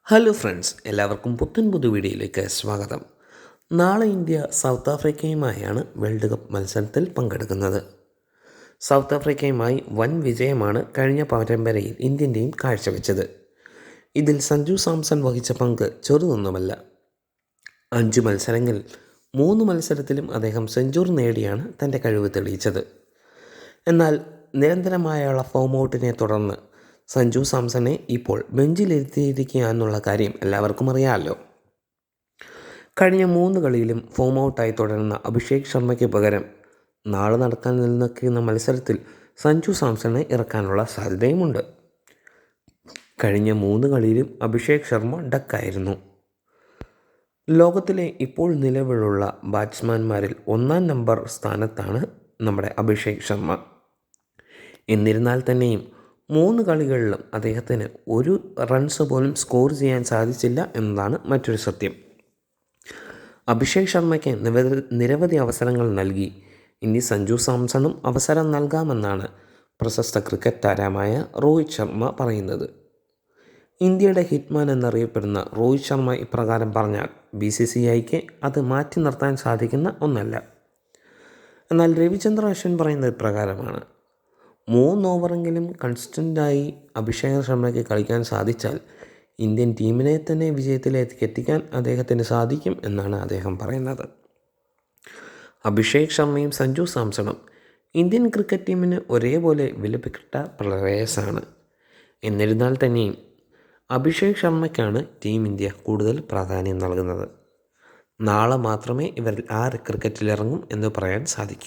Hello friends, എല്ലാവർക്കും പുതിയ വീഡിയോയിലേക്ക് സ്വാഗതം. നാളെ ഇന്ത്യ സൗത്ത് ആഫ്രിക്കയുമായാണ് വേൾഡ് കപ്പ് മത്സരത്തിൽ പങ്കെടുക്കുന്നത്. സൗത്ത് ആഫ്രിക്കയുമായി വൻ വിജയമാണ് കഴിഞ്ഞ പരമ്പരയിൽ ഇന്ത്യൻ ടീം കാഴ്ചവെച്ചത്. ഇതിൽ സഞ്ജു സാംസൺ വഹിച്ച പങ്ക് ചെറുതൊന്നുമല്ല. 5 മത്സരങ്ങളിൽ 3 മത്സരത്തിലും അദ്ദേഹം സെഞ്ചുറി നേടിയാണ് തൻ്റെ കഴിവ് തെളിയിച്ചത്. എന്നാൽ നിരന്തരമായുള്ള ഫോം ഔട്ടിനെ തുടർന്ന് സഞ്ജു സാംസണെ ഇപ്പോൾ ബെഞ്ചിലിരുത്തിയിരിക്കുക എന്നുള്ള കാര്യം എല്ലാവർക്കും അറിയാമല്ലോ. കഴിഞ്ഞ 3 കളിയിലും ഫോം ഔട്ടായി തുടരുന്ന അഭിഷേക് ശർമ്മയ്ക്ക് പകരം നാളെ നടക്കാൻ നിൽക്കുന്ന മത്സരത്തിൽ സഞ്ജു സാംസണെ ഇറക്കാനുള്ള സാധ്യതയുമുണ്ട്. കഴിഞ്ഞ 3 കളിയിലും അഭിഷേക് ശർമ്മ ഡക്കായിരുന്നു. ലോകത്തിലെ ഇപ്പോൾ നിലവിലുള്ള ബാറ്റ്സ്മാൻമാരിൽ 1-ാം നമ്പർ സ്ഥാനത്താണ് നമ്മുടെ അഭിഷേക് ശർമ്മ. എന്നിരുന്നാൽ തന്നെയും 3 കളികളിലും അദ്ദേഹത്തിന് ഒരു റൺസ് പോലും സ്കോർ ചെയ്യാൻ സാധിച്ചില്ല എന്നതാണ് മറ്റൊരു സത്യം. അഭിഷേക് ശർമ്മയ്ക്ക് നിരവധി അവസരങ്ങൾ നൽകി ഇനി സഞ്ജു സാംസണും അവസരം നൽകാമെന്നാണ് പ്രശസ്ത ക്രിക്കറ്റ് താരമായ രോഹിത് ശർമ്മ പറയുന്നത്. ഇന്ത്യയുടെ ഹിറ്റ്മാൻ എന്നറിയപ്പെടുന്ന രോഹിത് ശർമ്മ ഇപ്രകാരം പറഞ്ഞാൽ BCCIക്ക് അത് മാറ്റി നിർത്താൻ സാധിക്കുന്ന ഒന്നല്ല. എന്നാൽ രവിചന്ദ്ര അശ്വിൻ പറയുന്നത് ഇപ്രകാരമാണ്: 3 ഓവറെങ്കിലും കൺസിസ്റ്റൻ്റായി അഭിഷേക് ശർമ്മയ്ക്ക് കളിക്കാൻ സാധിച്ചാൽ ഇന്ത്യൻ ടീമിനെ തന്നെ വിജയത്തിലേക്ക് എത്തിക്കാൻ അദ്ദേഹത്തിന് സാധിക്കും എന്നാണ് അദ്ദേഹം പറയുന്നത്. അഭിഷേക് ശർമ്മയും സഞ്ജു സാംസണും ഇന്ത്യൻ ക്രിക്കറ്റ് ടീമിന് ഒരേപോലെ വിലപ്പെട്ട പ്ലെയേഴ്സാണ്. എന്നിരുന്നാൽ തന്നെയും അഭിഷേക് ശർമ്മയ്ക്കാണ് ടീം ഇന്ത്യ കൂടുതൽ പ്രാധാന്യം നൽകുന്നത്. നാളെ മാത്രമേ ഇവരിൽ ആര് ക്രിക്കറ്റിലിറങ്ങും എന്ന് പറയാൻ സാധിക്കൂ.